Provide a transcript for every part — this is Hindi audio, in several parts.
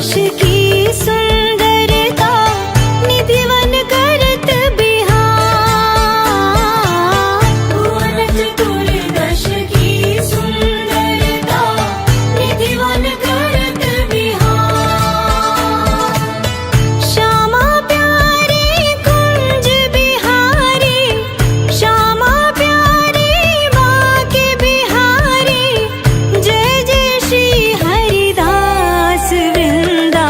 दश की सुंदरता निधिवन करत बिहार। भुवन चतुर्दश की सुंदरता निधिवन करत बिहार। श्यामा प्यारी कुंज बिहारी, श्यामा प्यारी बाके बिहारी। जय जय श्री हरिदास वृंदा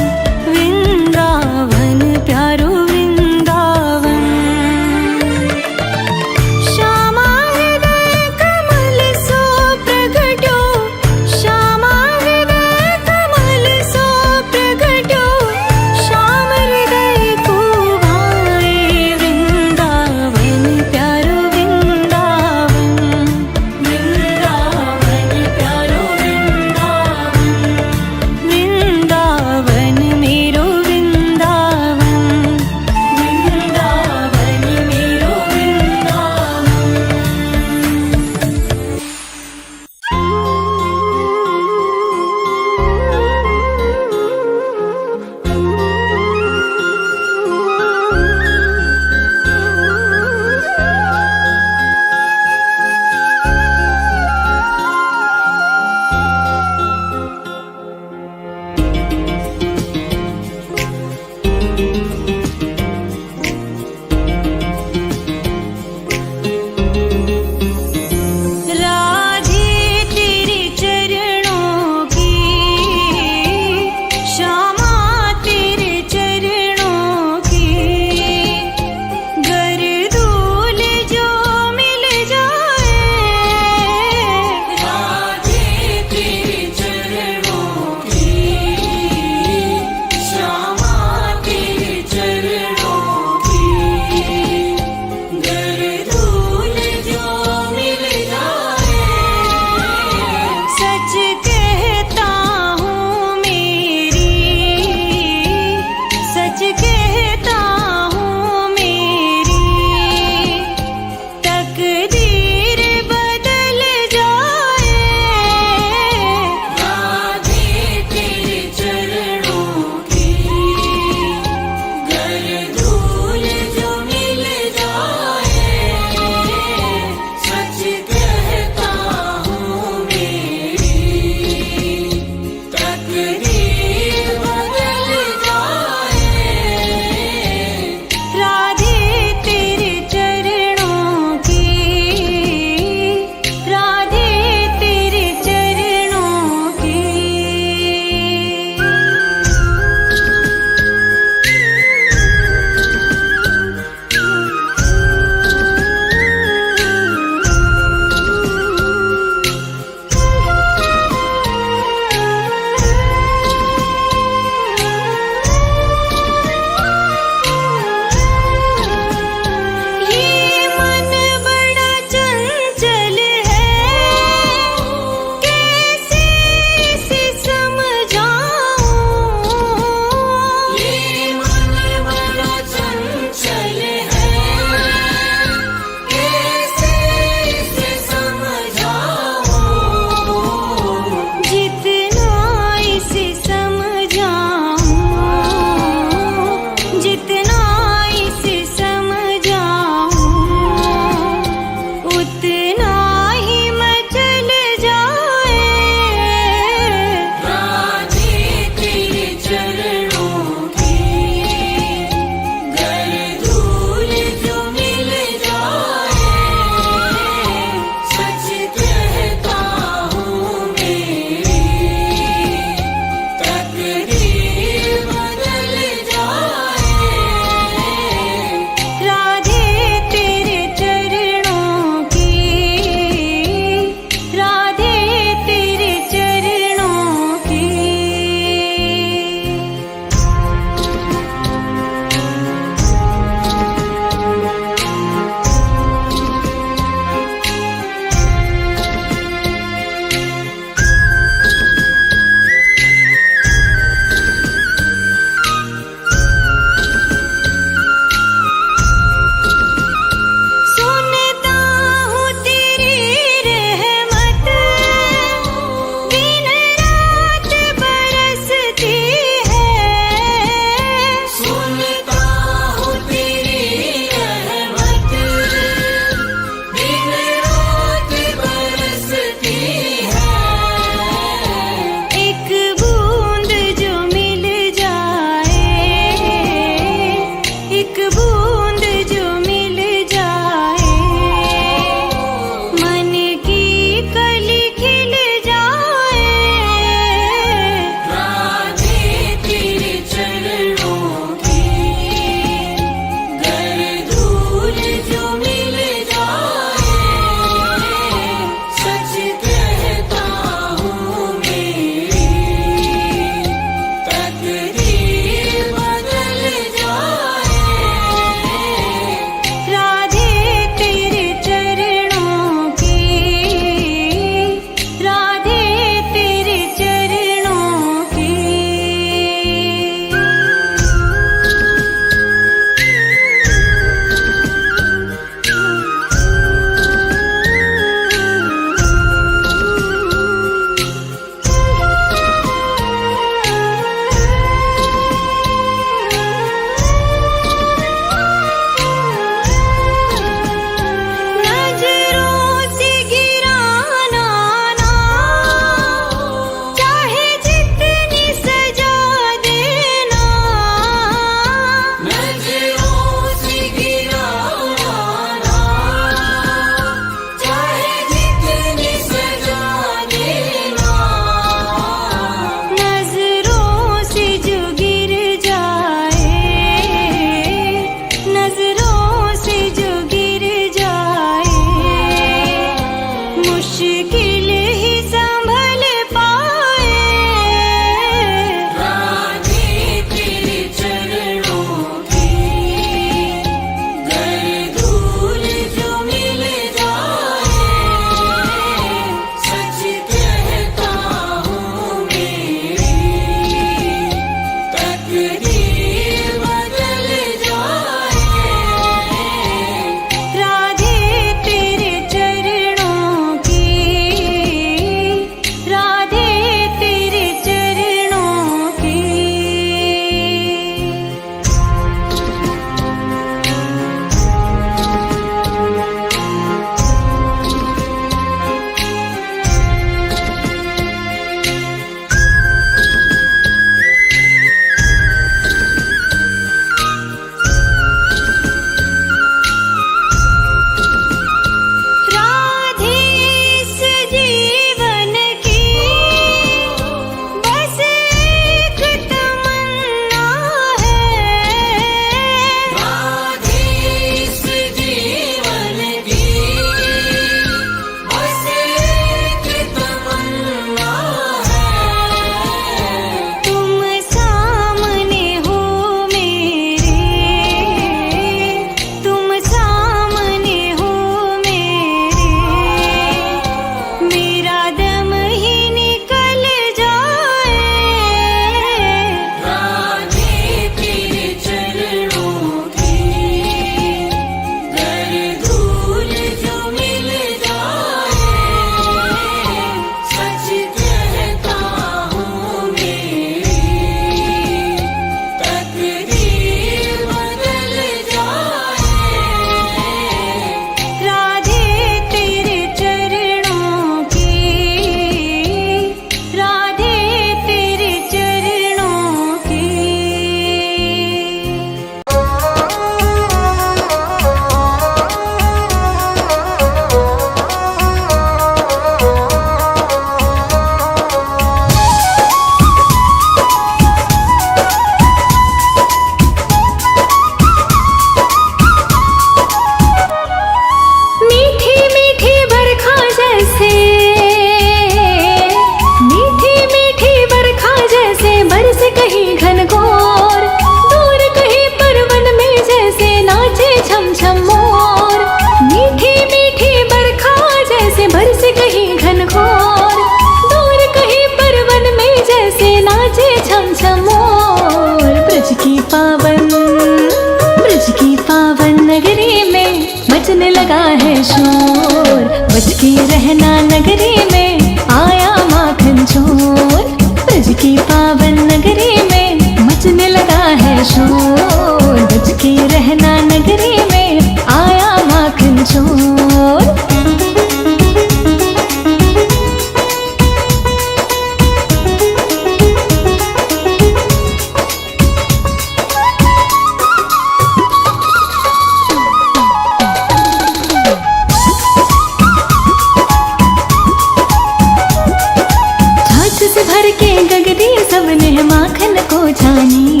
के गगरी सबने माखन को जानी,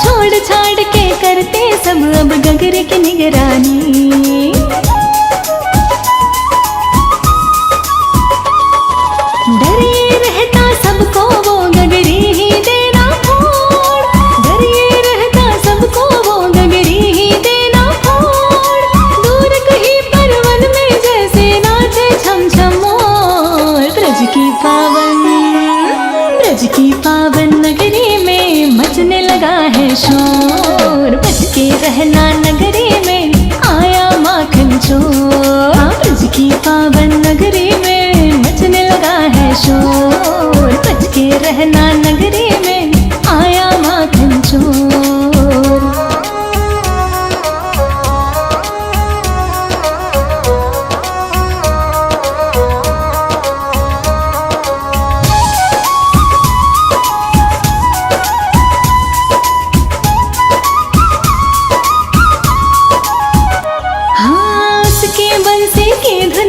छोड़ छाड़ के करते सब अब गगरे की निगरानी। डरे रहता सबको वो गगरी ही देना फोड़, डरे रहता सबको वो गगरी ही देना फोड़। दूर कहीं परवन में जैसे नाचे छम छम मोर। ब्रज की पावन नगरी में मचने लगा है शोर। बच के रहना नगरी में आया माखन चोर। ब्रज की पावन नगरी में मचने लगा है शोर। बच के रहना नगरी में आया माखन चोर।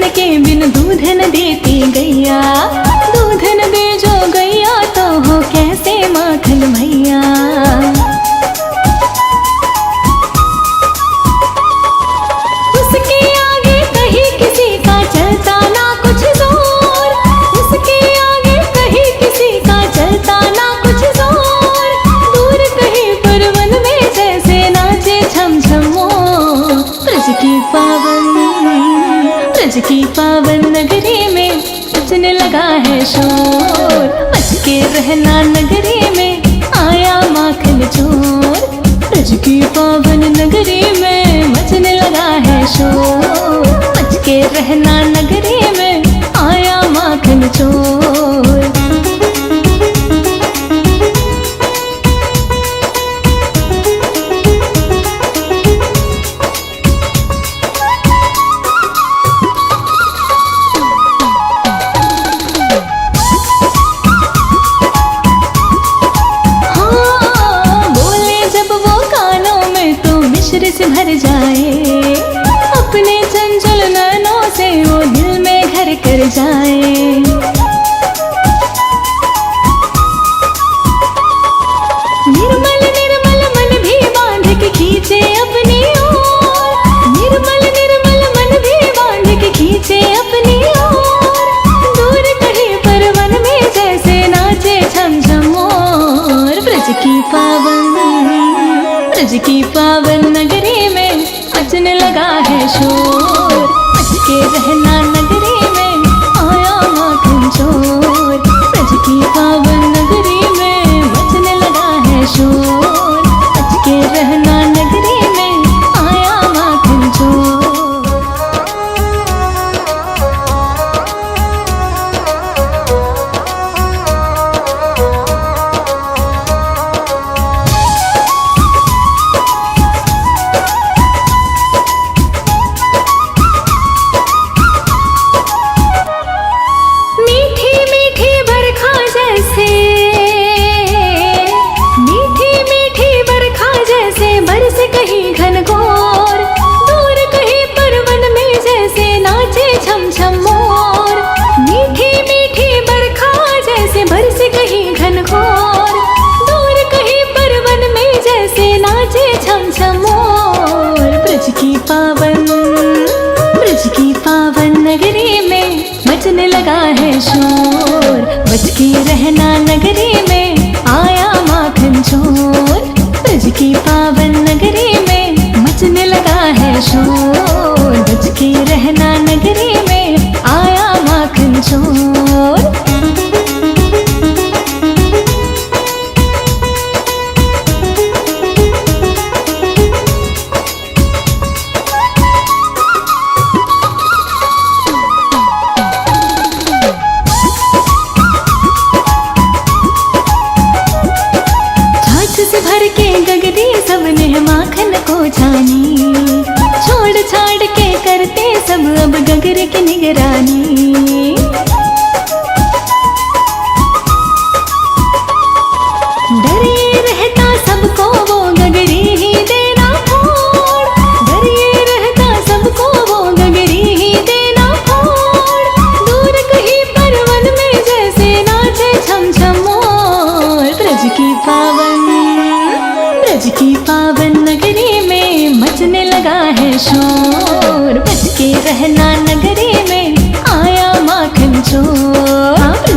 के बिन दूध न देती गैया, दूध न दे जो गैया तो हो कैसे माखन भैया। उसके आगे कहीं किसी का चलता ना कुछ जोर, उसके आगे कहीं किसी का चलता ना कुछ जोर। दूर कहीं परवन में जैसे नाचे छम छम मोर। ब्रज की पावन नगरी में मचने लगा है शोर। बच के रहना नगरी में आया माखन चोर। ब्रज की पावन नगरी में मचने लगा है शोर। बच के रहना नगरी में आया माखन चोर। से भर जाए अपने चंचल नैनों से वो दिल में घर कर जाए।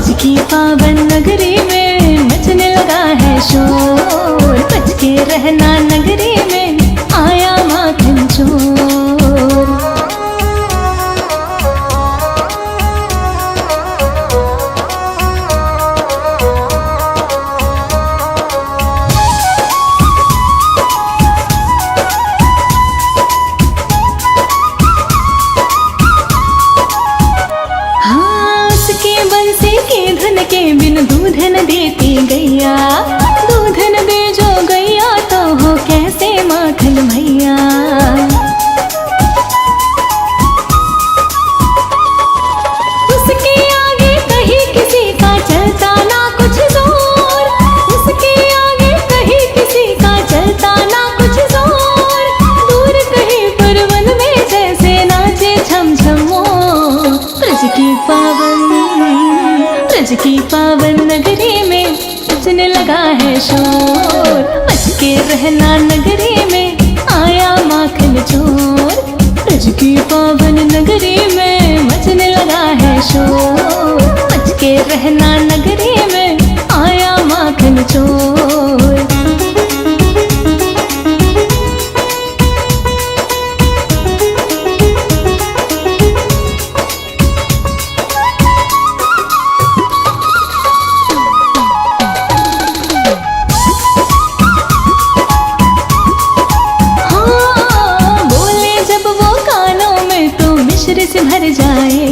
ब्रज की पावन नगरी में मचने लगा है शोर, बच के रहना नगरी में आया माखन चोर। के बिन दूध न देती गैया, दूध न दे जो गैया तो हो कैसे माखन भैया। उसके आगे कहीं किसी का चलता ना कुछ जोर, उसके आगे कहीं किसी का चलता ना कुछ जोर। दूर कहीं पर वन में जैसे नाचे छम छम मोर। ब्रज की पावन नगरी में मचने लगा है शोर, बच के रहना नगरी में आया माखन चोर। ब्रज की पावन नगरी में मचने लगा है शोर, बच के रहना नगरी में आया माखन चोर। से भर जाए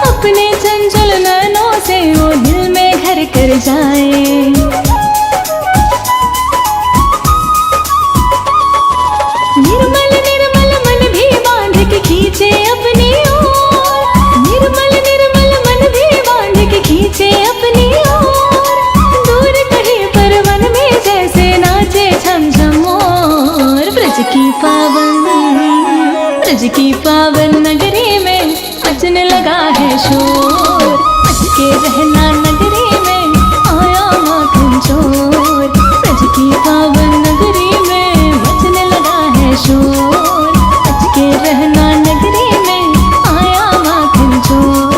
अपने चंचल नैनों से वो दिल में घर कर जाए। निर्मल निर्मल मन भी बांध के खींचे अपनी ओर, निर्मल निर्मल मन भी बांध के खींचे अपनी ओर। दूर कहीं पर वन में जैसे नाचे छम छम मोर। ब्रज की पावन नगरी में मचने लगा है शोर, बच के रहना नगरी में आया माखन चोर। ब्रज की पावन नगरी में मचने लगा है शोर, बच के रहना नगरी में आया माखन चोर।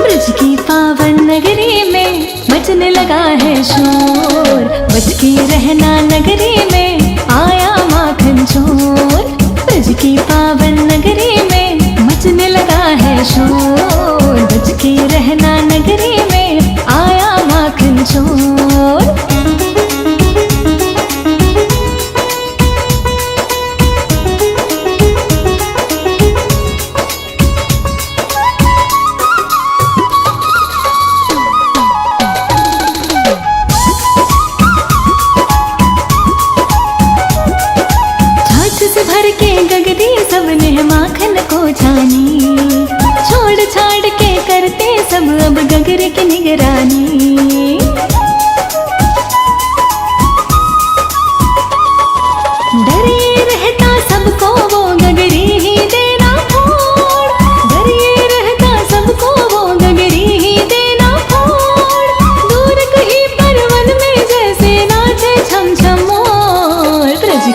ब्रज की पावन नगरी में मचने लगा है शोर, बच के रहना नगरी में आया माखन चोर। ब्रज की पावन नगरी में मचने लगा है शोर, बच के रहना नगरी में आया माखन चोर। भर के गगरी सबने माखन को छानी, छोड़ छाड़ के करते सब अब गगर की निगरानी। डरे रहता सबको वो गगरी ही देना फोड़, डरे रहता सबको वो गगरी ही देना फोड़। दूर कहीं पर वन में जैसे नाचे छम छम मोर। ब्रज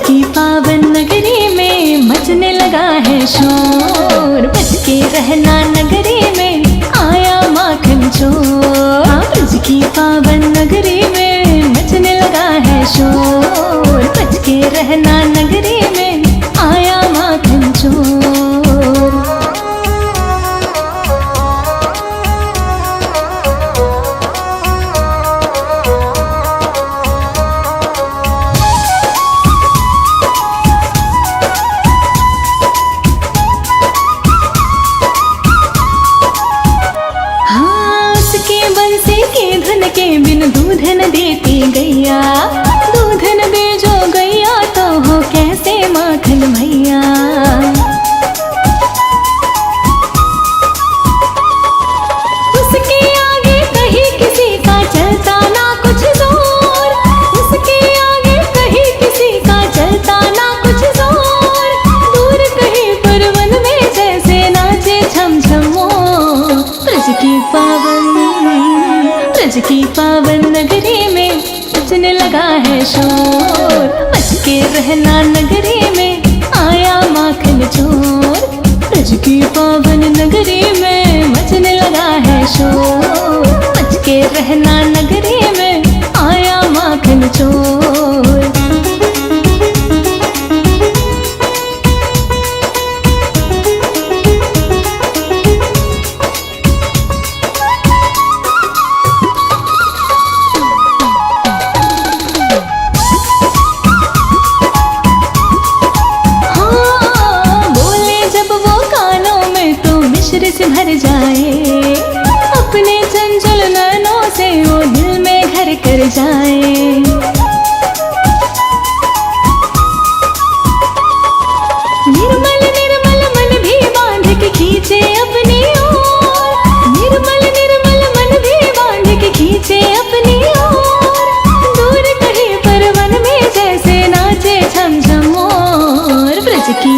की पावन नगरी में मचने लगा है शोर, बच के रहना नगरी में आया माखन चोर। ब्रज की पावन नगरी में मचने लगा है शोर, बच के रहना नगरी में आया माखन चोर। के बिन दूध न देती गैया, दूध न दे जो गैया तो हो कैसे माखन भैया। उसके आगे कहीं किसी का चलता ना कुछ जोर, उसके आगे कहीं किसी का चलता ना कुछ जोर, दूर कहीं पर वन में जैसे नाचे छम छम मोर। ब्रज की पावन नगरी में बजने लगा है शोर, बच के रहना नगरी में आया माखन चोर। ब्रज की पावन नगरी में बजने लगा है शोर, बच के रहना नगरी में आया माखन चोर। से भर जाए अपने चंचल नैनों से वो दिल में घर कर जाए। निर्मल निर्मल मन भी बांध के खींचे अपनी ओर, निर्मल निर्मल मन भी बांध के खींचे अपनी ओर, दूर कहीं पर वन में जैसे नाचे छम छम मोर। ब्रज की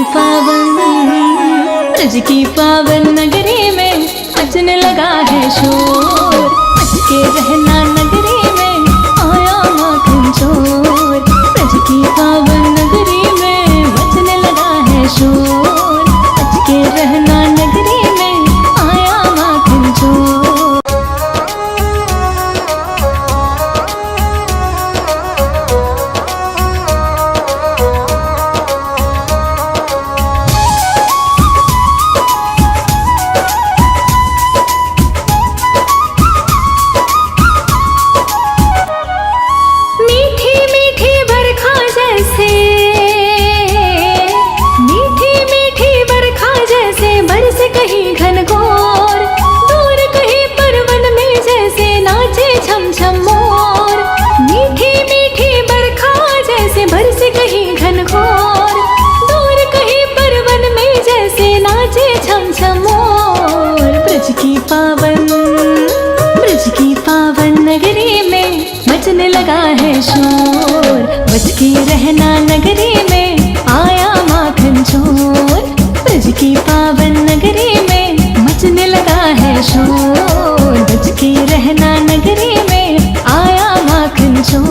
पावन नगरी में बजने लगा है शोर, बच के रहना नगरी में आया माखन चोर। ब्रज की पावन नगरी में बजने लगा है शोर, बच के रहना नगरी में आया माखन चोर। ब्रज की पावन नगरी में बजने लगा है शोर, बच के रहना नगरी में आया माखन चोर। ब्रज की पावन नगरी में बजने लगा है शोर, बच के रहना नगरी में आया माखन चोर।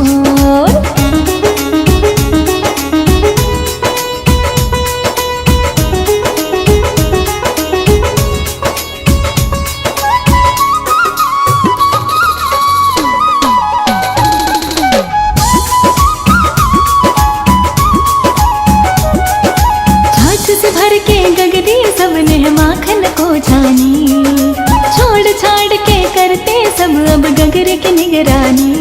भर के गगरी सबने माखन को छानी, छोड़ छाड़ के करते सब अब गगर की निगरानी।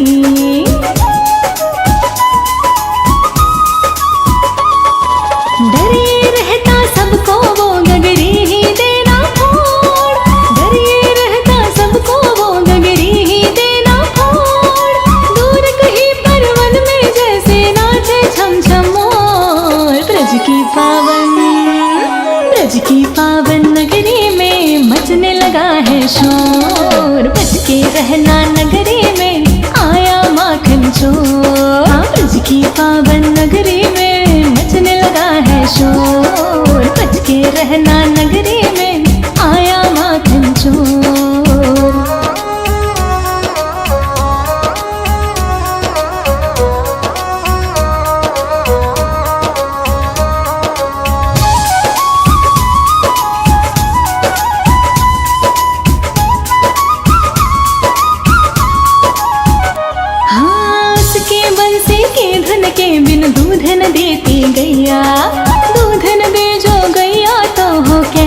डरे रहता सबको वो गगरी ही देना फोड़, डरे रहता सबको वो गगरी ही देना फोड़, दूर कहीं पर वन में जैसे नाचे छम छम मोर। ब्रज की पावन नगरी में बजने लगा है शोर, बच के रहना नगरी में आया माखन चोर। ब्रज की पावन नगरी में बजने लगा है शोर, बच के रहना नगरी में आया माखन चोर। बिन दूध न देती गैया, दूध न दे जो गैया तो हो क्या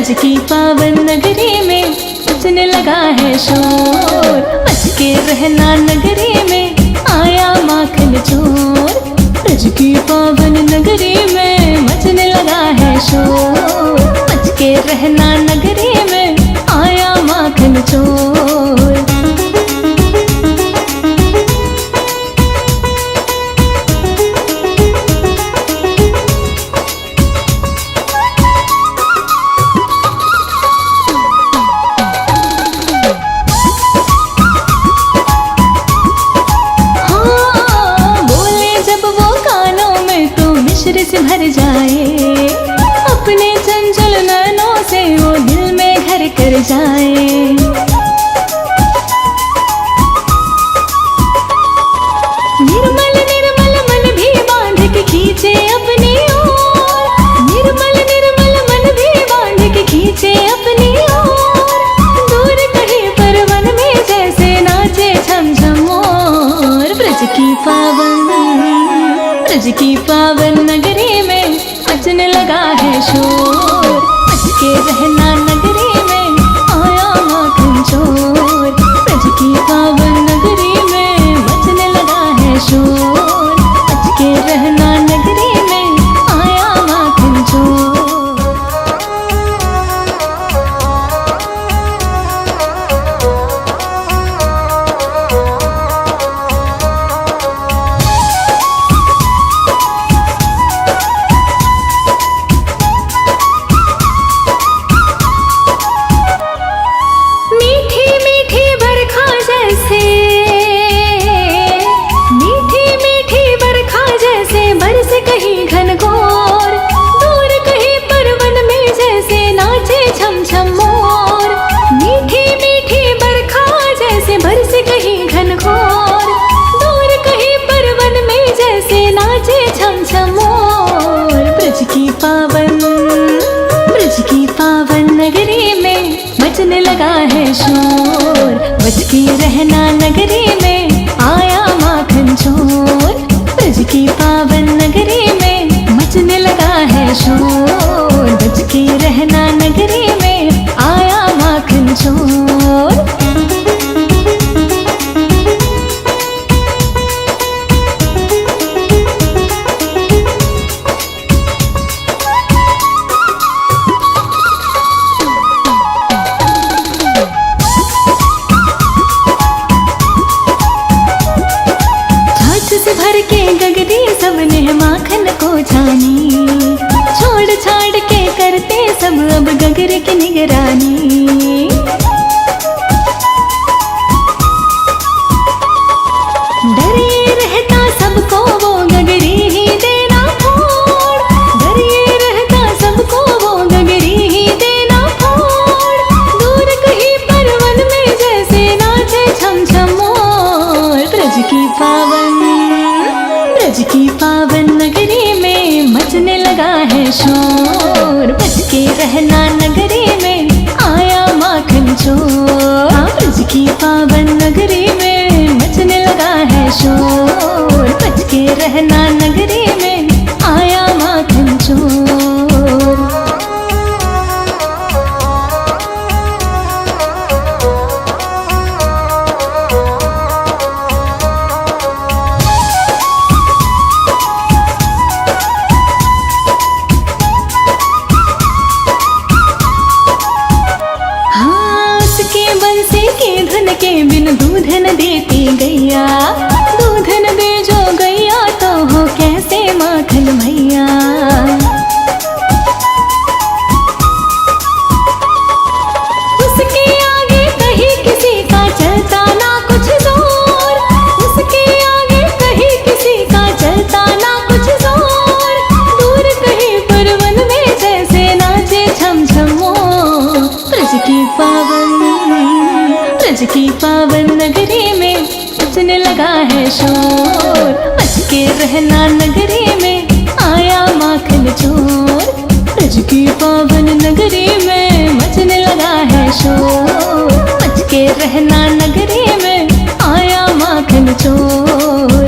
ब्रज की पावन नगरी में मचने लगा है शोर। बच के रहना नगरी में आया माखन चोर। ब्रज की पावन नगरी में मचने लगा है शोर। बच के रहना नगरी में आया माखन चोर। से भर जाए अपने चंचल नैनों से वो दिल में घर कर जाए। निर्मल निर्मल मन भी बांध के खींचे अपनी ओर। निर्मल निर्मल मन भी बांध के खींचे अपनी ओर। दूर कहीं पर वन में जैसे नाचे छम छम मोर। ब्रज की पावन नगरी में मचने लगा है शोर। बच के रहना नगरी में आया माखन चोर। ब्रज की पावन नगरी में मचने लगा है शोर। बच के रहना नगरी में आया माखन चोर। ब्रज की पावन नगरी में मचने लगा है शोर। बच के रहना नगरी में आया माखन चोर। ब्रज की पावन नगरी में मचने लगा है शोर। बच के रहना नगरी में आया माखन चोर। भर के गगरी सबने माखन को छानी। छोड़ छाड़ के करते सब अब गगरे की निगरानी। डर ये रहता सबको वो गगरी ही देना फोड़। डर ये रहता सबको वो गगरी ही देना फोड़। दूर कहीं पर वन में जैसे नाचे छम छम मोर। ब्रज की पावन नगरी में मचने लगा है शोर। बच के रहना नगरी में आया माखन चोर। ब्रज की पावन नगरी में मचने लगा है शोर। बच के रहना नगरी में आया माखन चोर। के बिन दूध न देती गैया। दूध न दे जो गैया तो हो कैसे माखन भैया। उसके आगे कहीं किसी का चलता ना कुछ जोर। उसके आगे कहीं किसी का चलता ना कुछ जोर। दूर कहीं पर वन में जैसे नाचे छम छम मोर। ब्रज की पावन नगरी में मचने लगा है शोर। बच के रहना नगरी में आया माखन चोर। ब्रज की पावन नगरी में मचने लगा है शोर। बच के रहना नगरी में आया माखन चोर।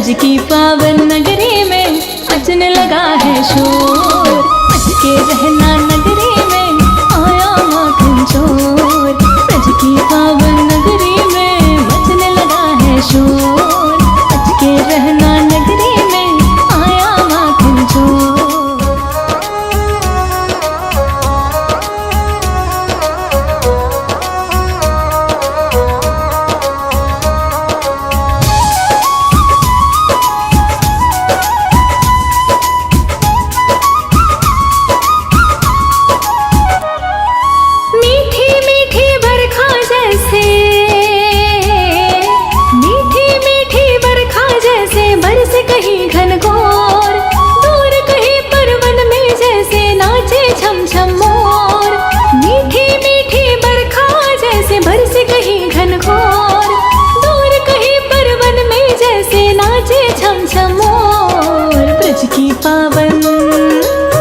ब्रज की पावन नगरी में मचने लगा है शोर। बच के रहना नगरी में आया माखन चोर। ब्रज की पावन नगरी में मचने लगा है शोर। बच के रहना नगरी में आया माखन चोर।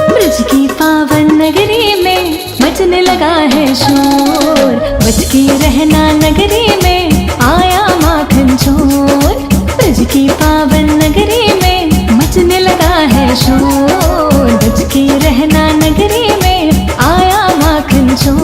ब्रज की पावन नगरी में मचने लगा है शोर। बच के रहना नगरी में आया माखन चोर। ब्रज की पावन नगरी में मचने लगा है शोर। बच के रहना नगरी में आया माखन चोर।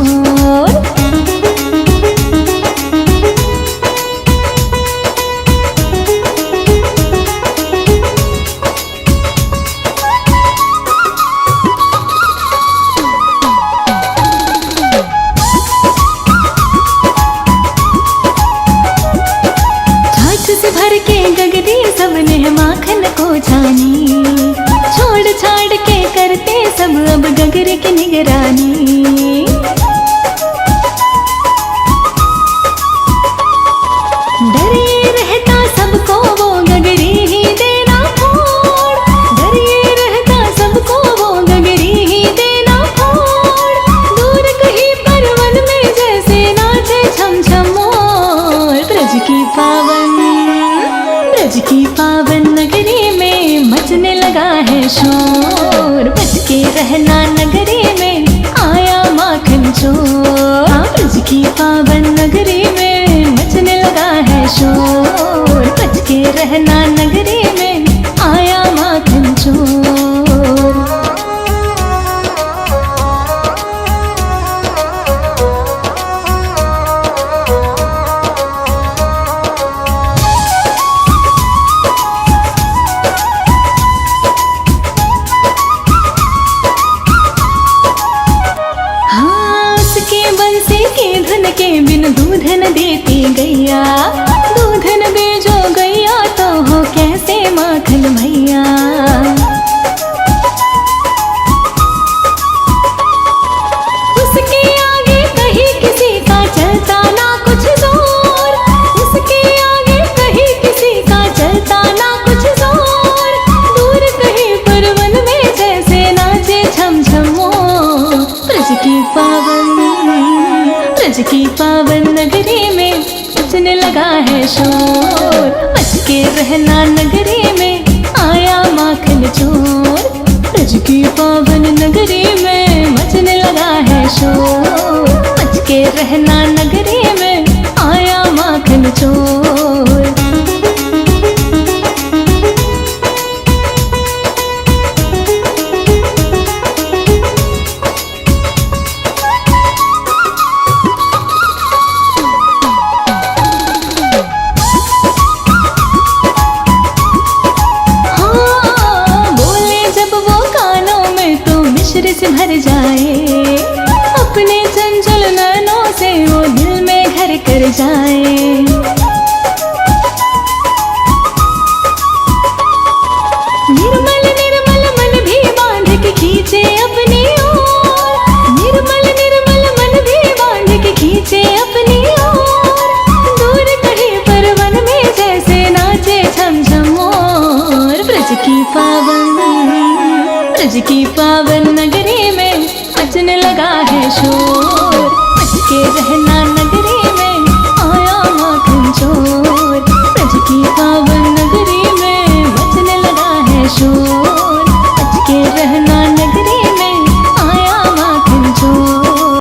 भर के गगरी सबने माखन को छानी। छोड़ छाड़ के करते सब अब गगर की निगरानी। डर ये रहता सबको वो गगरी ही देना फोड़। डर ये रहता सबको वो गगरी ही देना फोड़। दूर कहीं परवन में जैसे नाचे छम छम मोर। ब्रज की पावन नगरी में मचने लगा है शोर। बच के रहना नगरी में आया माखन चोर। ब्रज की पावन नगरी में मचने लगा है शोर। बच के रहना नगरी में आया माखन चोर। के बिन दूध न देती गैया। दूध न दे जो गैया तो हो कैसे माखन भैया। उसके आगे कहीं किसी का चलता ना कुछ जोर। उसके आगे कहीं किसी का चलता ना कुछ जोर। दूर कहीं परवन में जैसे नाचे छम छम मोर। ब्रज की पावन नगरी में मचने लगा है शोर। बच के रहना नगरी में आया माखन चोर। ब्रज की पावन नगरी में मचने लगा है शोर। बच के रहना